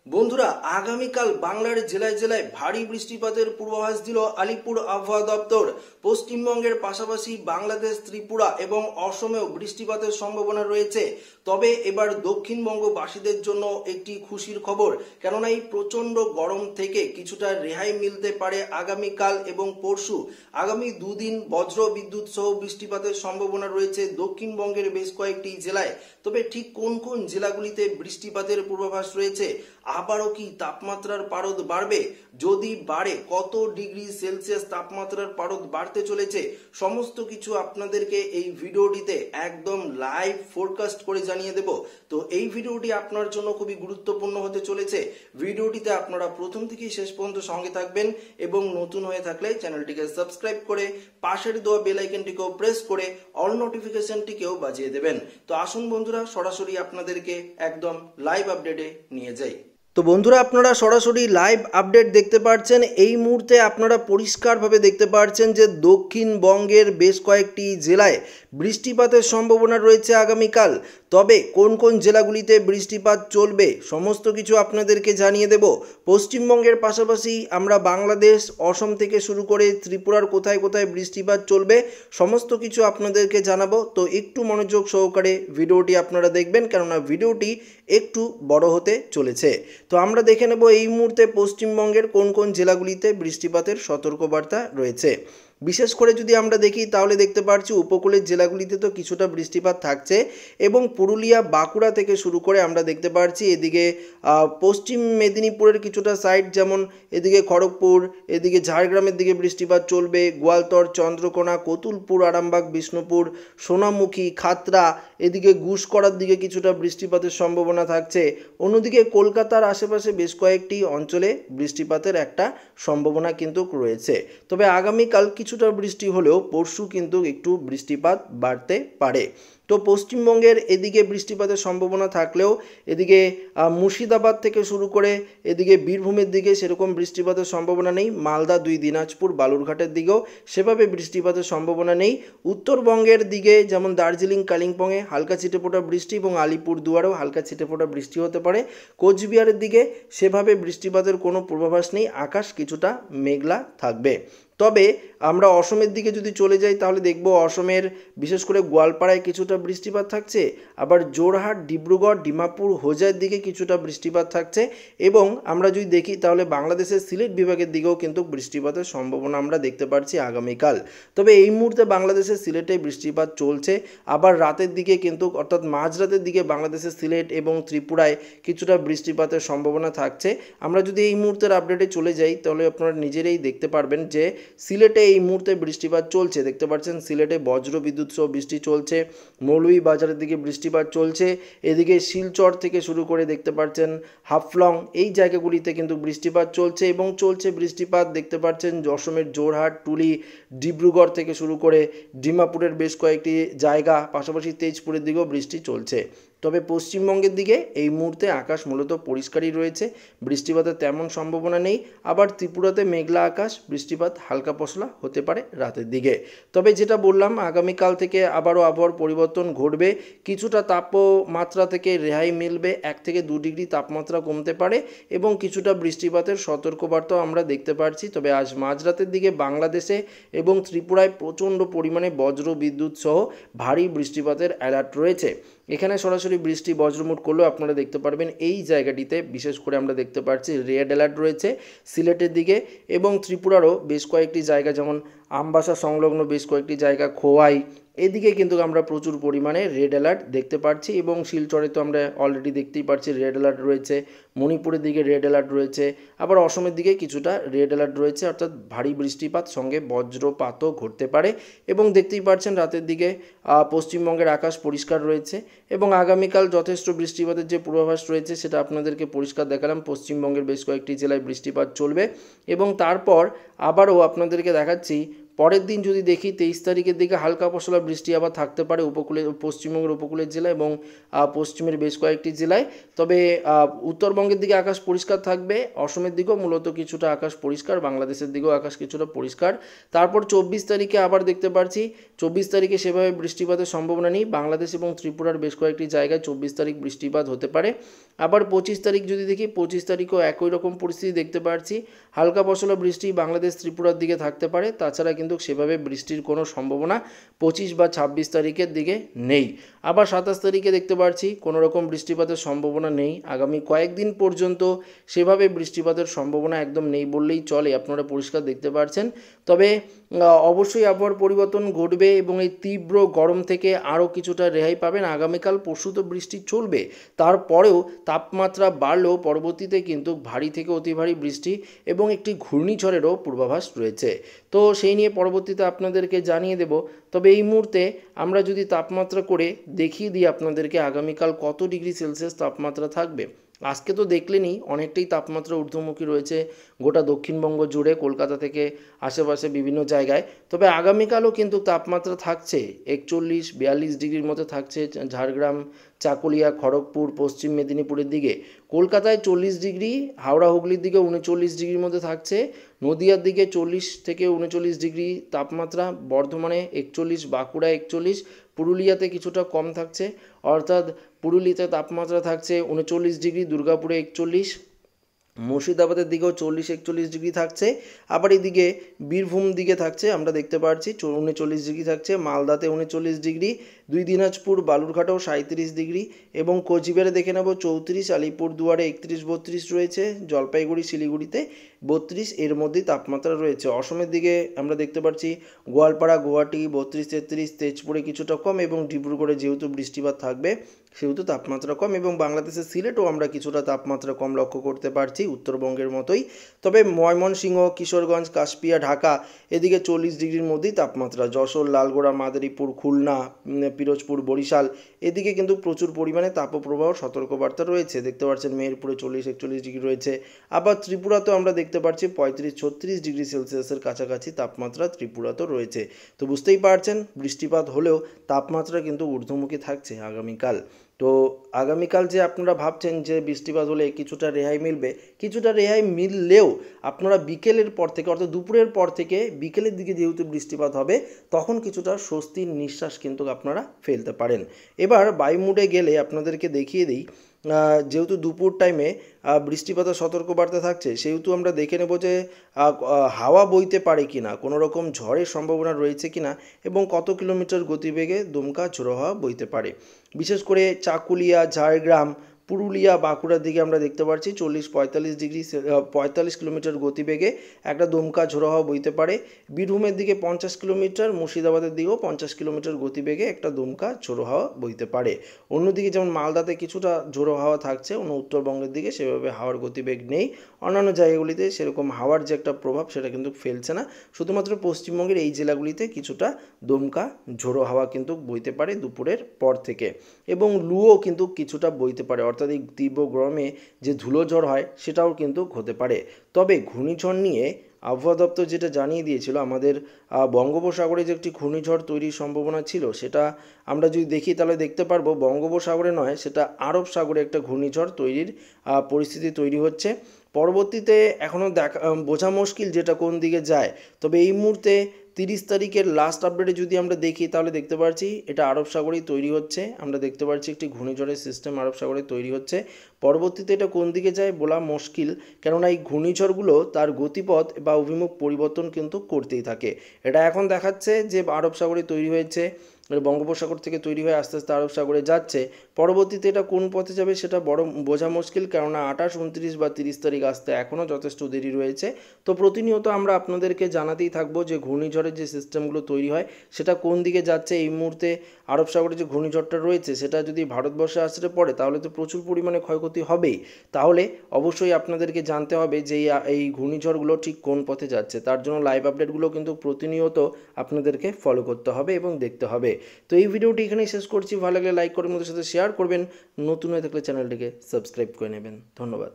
বন্ধুরা, আগামীকাল বাংলার জেলায় জেলায় ভারী বৃষ্টিপাতের পূর্বাভাস দিল আলিপুর আবহাওয়া দপ্তর। পশ্চিমবঙ্গের পাশাপাশি বাংলাদেশ, ত্রিপুরা এবং অসমেও বৃষ্টিপাতের সম্ভাবনা রয়েছে। তবে এবার দক্ষিণবঙ্গবাসীদের জন্য একটি খুশির খবর, কেননা এই প্রচন্ড গরম থেকে কিছুটা রেহাই মিলতে পারে আগামীকাল এবং পরশু। আগামী দুদিন বজ্র বিদ্যুৎ সহ বৃষ্টিপাতের সম্ভাবনা রয়েছে দক্ষিণবঙ্গের বেশ কয়েকটি জেলায়। তবে ঠিক কোন কোন জেলাগুলিতে বৃষ্টিপাতের পূর্বাভাস রয়েছে, আবারও কি তাপমাত্রার পারদ বাড়বে, যদি বাড়ে কত ডিগ্রি সেলসিয়াস তাপমাত্রার পারদ বাড়তে চলেছে, সমস্ত কিছু আপনাদেরকে এই ভিডিওটিতে একদম লাইভ ফোরকাস্ট করে জানিয়ে দেব। তো এই ভিডিওটি আপনার জন্য খুবই গুরুত্বপূর্ণ হতে চলেছে। ভিডিওটিতে আপনারা প্রথম থেকেই শেষ পর্যন্ত সঙ্গে থাকবেন এবং নতুন হয়ে থাকলে চ্যানেলটিকে সাবস্ক্রাইব করে পাশের দেওয়া বেল আইকনটিকেও প্রেস করে অল নোটিফিকেশনটিকেও বাজিয়ে দেবেন। তো আসুন বন্ধুরা, সরাসরি আপনাদেরকে একদম লাইভ আপডেটে নিয়ে যাই। তো বন্ধুরা, আপনারা সরাসরি লাইভ আপডেট দেখতে পাচ্ছেন। এই মুহূর্তে আপনারা পরিষ্কারভাবে দেখতে পাচ্ছেন যে দক্ষিণবঙ্গের বেশ কয়েকটি জেলায় বৃষ্টিপাতের সম্ভাবনা রয়েছে আগামীকাল। তবে কোন কোন জেলাগুলিতে বৃষ্টিপাত চলবে সমস্ত কিছু আপনাদেরকে জানিয়ে দেব। পশ্চিমবঙ্গের পাশাপাশি আমরা বাংলাদেশ, অসম থেকে শুরু করে ত্রিপুরার কোথায় কোথায় বৃষ্টিপাত চলবে সমস্ত কিছু আপনাদেরকে জানাবো। তো একটু মনোযোগ সহকারে ভিডিওটি আপনারা দেখবেন, কেননা ভিডিওটি একটু বড় হতে চলেছে। তো আমরা দেখে নেব এই মুহূর্তে পশ্চিমবঙ্গের কোন কোন জেলাগুলিতে বৃষ্টিপাতের সতর্কবার্তা রয়েছে। বিশেষ করে যদি আমরা দেখি তাহলে দেখতে পাচ্ছি উপকূলের জেলাগুলিতে তো কিছুটা বৃষ্টিপাত থাকছে, এবং পুরুলিয়া, বাঁকুড়া থেকে শুরু করে আমরা দেখতে পাচ্ছি এদিকে পশ্চিম মেদিনীপুরের কিছুটা সাইড, যেমন এদিকে খড়গপুর, এদিকে ঝাড়গ্রামের দিকে বৃষ্টিপাত চলবে। গোয়ালতর, চন্দ্রকোনা, কতুলপুর, আরামবাগ, বিষ্ণুপুর, সোনামুখী, খাতড়া, এদিকে গুসকরার দিকে কিছুটা বৃষ্টিপাতের সম্ভাবনা থাকছে। অন্যদিকে কলকাতার আশেপাশে বেশ কয়েকটি অঞ্চলে বৃষ্টিপাতের একটা সম্ভাবনা কিন্তু রয়েছে। তবে আগামীকাল কিছুটা বৃষ্টি হলেও পরশু কিন্তু একটু বৃষ্টিপাত বাড়তে পারে। তো পশ্চিমবঙ্গের এদিকে বৃষ্টিপাতের সম্ভাবনা থাকলেও এদিকে মুর্শিদাবাদ থেকে শুরু করে এদিকে বীরভূমের দিকে সেরকম বৃষ্টিপাতের সম্ভাবনা নেই। মালদা, 2 দিনাজপুর, বালুরঘাটের দিকেও সেভাবে বৃষ্টিপাতের সম্ভাবনা নেই। উত্তরবঙ্গের দিকে যেমন দার্জিলিং, কালিম্পংয়ে হালকা ছিটেফোঁটা বৃষ্টি এবং আলিপুরদুয়ারেও হালকা ছিটেফোঁটা বৃষ্টি হতে পারে। কোচবিহারের দিকে সেভাবে বৃষ্টিপাতের কোনো পূর্বাভাস নেই, আকাশ কিছুটা মেঘলা থাকবে। তবে আমরা অসমের দিকে যদি চলে যাই তাহলে দেখব অসমের বিশেষ করে গোয়ালপাড়ায় কিছুটা বৃষ্টিপাত থাকছে, আবার জোরহাট, ডিব্রুগড়, ডিমাপুর, হোজাইয়ের দিকে কিছুটা বৃষ্টিপাত থাকছে। এবং আমরা যদি দেখি তাহলে বাংলাদেশের সিলেট বিভাগের দিকেও কিন্তু বৃষ্টিপাতের সম্ভাবনা আমরা দেখতে পাচ্ছি আগামীকাল। তবে এই মুহূর্তে বাংলাদেশের সিলেটে বৃষ্টিপাত চলছে, আবার রাতের দিকে কিন্তু অর্থাৎ মাঝরাতের দিকে বাংলাদেশের সিলেট এবং ত্রিপুরায় কিছুটা বৃষ্টিপাতের সম্ভাবনা থাকছে। আমরা যদি এই মুহূর্তের আপডেটে চলে যাই তাহলে আপনারা নিজেরাই দেখতে পারবেন যে সিলেটে এই মুহূর্তে বৃষ্টিপাত চলছে। দেখতে পাচ্ছেন সিলেটে বজ্র বিদ্যুৎ সহ বৃষ্টি চলছে। মৌলভীবাজারের দিকে বৃষ্টিপাত চলছে। এদিকে শিলচর থেকে শুরু করে দেখতে পাচ্ছেন হাফলং, এই জায়গাগুলিতে কিন্তু বৃষ্টিপাত চলছে এবং চলছে বৃষ্টিপাত। দেখতে পাচ্ছেন অসমের জোরহাট, টুলি, ডিব্রুগড় থেকে শুরু করে ডিমাপুরের বেশ কয়েকটি জায়গা, পাশাপাশি তেজপুরের দিকেও বৃষ্টি চলছে। তবে পশ্চিমবঙ্গের দিকে এই মুহূর্তে আকাশ মূলত পরিষ্কারই রয়েছে, বৃষ্টিপাতের তেমন সম্ভাবনা নেই। আবার ত্রিপুরাতে মেঘলা আকাশ, বৃষ্টিপাত হালকা পশলা হতে পারে রাতের দিকে। তবে যেটা বললাম, আগামীকাল থেকে আবারও আবহাওয়ার পরিবর্তন ঘটবে, কিছুটা তাপমাত্রা থেকে রেহাই মিলবে, 1 থেকে 2 ডিগ্রি তাপমাত্রা কমতে পারে এবং কিছুটা বৃষ্টিপাতের সতর্কবার্তাও আমরা দেখতে পাচ্ছি। তবে আজ মাঝরাতের দিকে বাংলাদেশে এবং ত্রিপুরায় প্রচণ্ড পরিমাণে বজ্র বিদ্যুৎ সহ ভারী বৃষ্টিপাতের অ্যালার্ট রয়েছে। এখানে সরাসরি বৃষ্টি বজ্রমুট করলেও আপনারা দেখতে পারবেন এই জায়গাটিতে বিশেষ করে আমরা দেখতে পাচ্ছি রেড অ্যালার্ট রয়েছে সিলেটের দিকে, এবং ত্রিপুরারও বেশ কয়েকটি জায়গা যেমন আমবাসা সংলগ্ন বেশ কয়েকটি জায়গা, খোয়াই, এদিকে কিন্তু আমরা প্রচুর পরিমাণে রেড অ্যালার্ট দেখতে পাচ্ছি। এবং শিলচরে তো আমরা অলরেডি দেখতেই পাচ্ছি রেড অ্যালার্ট রয়েছে, মণিপুরের দিকে রেড অ্যালার্ট রয়েছে, আবার অসমের দিকে কিছুটা রেড অ্যালার্ট রয়েছে, অর্থাৎ ভারী বৃষ্টিপাত সঙ্গে বজ্রপাতও ঘটতে পারে। এবং দেখতেই পাচ্ছেন রাতের দিকে পশ্চিমবঙ্গের আকাশ পরিষ্কার রয়েছে এবং আগামীকাল যথেষ্ট বৃষ্টিপাতের যে পূর্বাভাস রয়েছে সেটা আপনাদেরকে পরিষ্কার দেখালাম। পশ্চিমবঙ্গের বেশ কয়েকটি জেলায় বৃষ্টিপাত চলবে এবং তারপর আবারও আপনাদেরকে দেখাচ্ছি পরের দিন যদি দেখি 23 তারিখের দিকে হালকা পশলা বৃষ্টি আবার থাকতে পারে পশ্চিমবঙ্গের উপকূলের জেলায় এবং পশ্চিমের বেশ কয়েকটি জেলায়। তবে উত্তরবঙ্গের দিকে আকাশ পরিষ্কার থাকবে, অসমের দিকেও মূলত কিছুটা আকাশ পরিষ্কার, বাংলাদেশের দিকেও আকাশ কিছুটা পরিষ্কার। তারপর 24 তারিখে আবার দেখতে পাচ্ছি 24 তারিখে সেভাবে বৃষ্টিপাতের সম্ভাবনা নেই, বাংলাদেশ এবং ত্রিপুরার বেশ কয়েকটি জায়গায় 24 তারিখ বৃষ্টিপাত হতে পারে। আবার 25 তারিখ যদি দেখি 25 তারিখও একই রকম পরিস্থিতি দেখতে পাচ্ছি, হালকা পশলা বৃষ্টি বাংলাদেশ ত্রিপুরার দিকে থাকতে পারে। তাছাড়া কিন্তু সেভাবে বৃষ্টির কোনো সম্ভাবনা 25 বা 26 তারিখের দিকে নেই। আবার 27 তারিখে দেখতে পাচ্ছি কোনো রকম বৃষ্টিপাতের সম্ভাবনা নেই, আগামী কয়েকদিন পর্যন্ত সেভাবে বৃষ্টিপাতের সম্ভাবনা একদম নেই বললেই চলে, আপনারা পরিষ্কার দেখতে পাচ্ছেন। তবে অবশ্যই আবহাওয়ার পরিবর্তন ঘটবে এবং এই তীব্র গরম থেকে আরও কিছুটা রেহাই পাবেন। আগামীকাল পরশু তো বৃষ্টি চলবে, তারপরেও তাপমাত্রা বাড়লেও পরবর্তীতে কিন্তু ভারী থেকে অতি ভারী বৃষ্টি এবং একটি ঘূর্ণিঝড়েরও পূর্বাভাস রয়েছে। তো সেই নিয়ে পরবর্তীতে আপনাদেরকে জানিয়ে দেব। তবে এই মুহূর্তে আমরা যদি তাপমাত্রা করে দেখিয়ে দিই আপনাদেরকে আগামীকাল কত ডিগ্রি সেলসিয়াস তাপমাত্রা থাকবে। আজকে তো দেখলেনই অনেকটাই তাপমাত্রা ঊর্ধ্বমুখী রয়েছে গোটা দক্ষিণবঙ্গ জুড়ে, কলকাতা থেকে আশেপাশে বিভিন্ন জায়গায়। তবে আগামীকালও কিন্তু তাপমাত্রা থাকছে 41-42 ডিগ্রির মতো থাকছে ঝাড়গ্রাম, চাকুলিয়া, খড়গপুর, পশ্চিম মেদিনীপুরের দিকে। কলকাতায় 40 ডিগ্রি, হাওড়া হুগলির দিকে 39 ডিগ্রির মধ্যে থাকছে, নদিয়ার দিকে 40 থেকে 39 ডিগ্রি তাপমাত্রা, বর্ধমানে 41, বাঁকুড়া 41, পুরুলিয়াতে কিছুটা কম থাকছে, অর্থাৎ পুরুলিয়াতে তাপমাত্রা থাকছে 39 ডিগ্রি, দুর্গাপুরে 41, মুর্শিদাবাদের দিকেও 40-41 ডিগ্রি থাকছে। আবার এদিকে বীরভূম দিকে থাকছে, আমরা দেখতে পাচ্ছি 39 ডিগ্রি থাকছে, মালদাতে 39 ডিগ্রি, দিনাজপুর বালুরঘাটেও 37 ডিগ্রি এবং কোচবিহারে দেখে নেব 34, আলিপুরদুয়ারে 31-32 রয়েছে, জলপাইগুড়ি শিলিগুড়িতে 32, এর মধ্যেই তাপমাত্রা রয়েছে। অসমের দিকে আমরা দেখতে পাচ্ছি গোয়ালপাড়া, গুয়াহাটি 32-33, তেজপুরে কিছুটা কম এবং ডিব্রুগড়ে যেহেতু বৃষ্টিপাত থাকবে সেহেতু তাপমাত্রা কম এবং বাংলাদেশের সিলেটও আমরা কিছুটা তাপমাত্রা কম লক্ষ্য করতে পারছি উত্তরবঙ্গের মতোই। তবে ময়মনসিংহ, কিশোরগঞ্জ, কাশপিয়া, ঢাকা এদিকে 40 ডিগ্রির মধ্যেই তাপমাত্রা, যশোর, লালগোড়া, মাদারীপুর, খুলনা, পিরোজপুর, বরিশাল এদিকে কিন্তু প্রচুর পরিমাণে তাপপ্রবাহ সতর্কবার্তা রয়েছে। দেখতে পাচ্ছেন মেহেরপুরে 40-41 ডিগ্রি রয়েছে। আবার ত্রিপুরাতেও আমরা দেখতে পাচ্ছি 35-36 ডিগ্রি সেলসিয়াসের কাছাকাছি তাপমাত্রা ত্রিপুরাতেও রয়েছে। তো বুঝতেই পারছেন বৃষ্টিপাত হলেও তাপমাত্রা কিন্তু ঊর্ধ্বমুখী থাকছে আগামীকাল। তো আগামীকাল যে আপনারা ভাবছেন যে বৃষ্টিপাত হলে কিছুটা রেহাই মিলবে, কিছুটা রেহাই মিললেও আপনারা বিকেলের পর থেকে অর্থাৎ দুপুরের পর থেকে বিকেলের দিকে যেহেতু বৃষ্টিপাত হবে তখন কিছুটা স্বস্তির নিঃশ্বাস কিন্তু আপনারা ফেলতে পারেন। এবার বায়ুমোডে গেলে আপনাদেরকে দেখিয়ে দিই, যেহেতু দুপুর টাইমে বৃষ্টিপাতের সতর্কবার্তা থাকছে সেহেতু আমরা দেখে নেব যে হাওয়া বইতে পারে কিনা, কোনো রকম ঝড়ের সম্ভাবনা রয়েছে কিনা এবং কত কিলোমিটার গতিবেগে দমকা ঝোড়ো হাওয়া বইতে পারে। বিশেষ করে চাকুলিয়া, ঝাড়গ্রাম, পুরুলিয়া, বাঁকুড়ার দিকে আমরা দেখতে পাচ্ছি 40-45 কিলোমিটার গতিবেগে একটা দমকা ঝোড়ো হাওয়া বইতে পারে। বীরভূমের দিকে 50 কিলোমিটার, মুর্শিদাবাদের দিকেও 50 কিলোমিটার গতিবেগে একটা দমকা ঝোড়ো হাওয়া বইতে পারে। অন্যদিকে যেমন মালদাতে কিছুটা ঝোড়ো হাওয়া থাকছে, অন্য উত্তরবঙ্গের দিকে সেভাবে হাওয়ার গতিবেগ নেই। অন্যান্য জায়গাগুলিতে সেরকম হাওয়ার যে একটা প্রভাব সেটা কিন্তু ফেলছে না, শুধুমাত্র পশ্চিমবঙ্গের এই জেলাগুলিতে কিছুটা দমকা ঝোড়ো হাওয়া কিন্তু বইতে পারে দুপুরের পর থেকে এবং লুও কিন্তু কিছুটা বইতে পারে, অর্থাৎ এই তীব্র গরমে যে ধুলো ঝড় হয় সেটাও কিন্তু হতে পারে। তবে ঘূর্ণিঝড় নিয়ে আবহাওয়া দপ্তর যেটা জানিয়ে দিয়েছিল আমাদের বঙ্গোপসাগরে যে একটি ঘূর্ণিঝড় তৈরির সম্ভাবনা ছিল সেটা আমরা যদি দেখি তাহলে দেখতে পারবো বঙ্গোপসাগরে নয়, সেটা আরব সাগরে একটা ঘূর্ণিঝড় তৈরির পরিস্থিতি তৈরি হচ্ছে। পরবর্তীতে এখনও বোঝা মুশকিল যেটা কোন দিকে যায়। তবে এই মুহূর্তে 30 তারিখের লাস্ট আপডেটে যদি আমরা দেখি তাহলে দেখতে পাচ্ছি এটা আরব সাগরেই তৈরি হচ্ছে, আমরা দেখতে পাচ্ছি একটি ঘূর্ণিঝড়ের সিস্টেম আরব সাগরে তৈরি হচ্ছে। পরবর্তীতে এটা কোন দিকে যায় বলা মুশকিল, কেননা এই ঘূর্ণিঝড়গুলো তার গতিপথ বা অভিমুখ পরিবর্তন কিন্তু করতেই থাকে। এটা এখন দেখাচ্ছে যে আরব সাগরে তৈরি হয়েছে, বঙ্গোপসাগর থেকে তৈরি হয়ে আস্তে আস্তে আরব সাগরে যাচ্ছে। পরবর্তীতে এটা কোন পথে যাবে সেটা বড় বোঝা মুশকিল, কেননা 28, 29 বা 30 তারিখ আসতে এখনও যথেষ্ট দেরি রয়েছে। তো প্রতিনিয়ত আমরা আপনাদেরকে জানাতেই থাকবো যে ঘূর্ণিঝড়ের যে সিস্টেমগুলো তৈরি হয় সেটা কোন দিকে যাচ্ছে। এই মুহূর্তে আরব সাগরে যে ঘূর্ণিঝড়টা রয়েছে সেটা যদি ভারতবর্ষে আসতে পড়ে তাহলে তো প্রচুর পরিমাণে ক্ষয়ক্ষতি হবেই। তাহলে অবশ্যই আপনাদেরকে জানতে হবে যে এই ঘূর্ণিঝড়গুলো ঠিক কোন পথে যাচ্ছে, তার জন্য লাইভ আপডেটগুলো কিন্তু প্রতিনিয়ত আপনাদেরকে ফলো করতে হবে এবং দেখতে হবে। তো এই ভিডিওটি এখানেই শেষ করছি, ভালো লাগলে লাইক করে আমাদের সাথে শেয়ার করবেন, নতুন হয়ে থাকলে চ্যানেলটিকে সাবস্ক্রাইব করে নেবেন। ধন্যবাদ।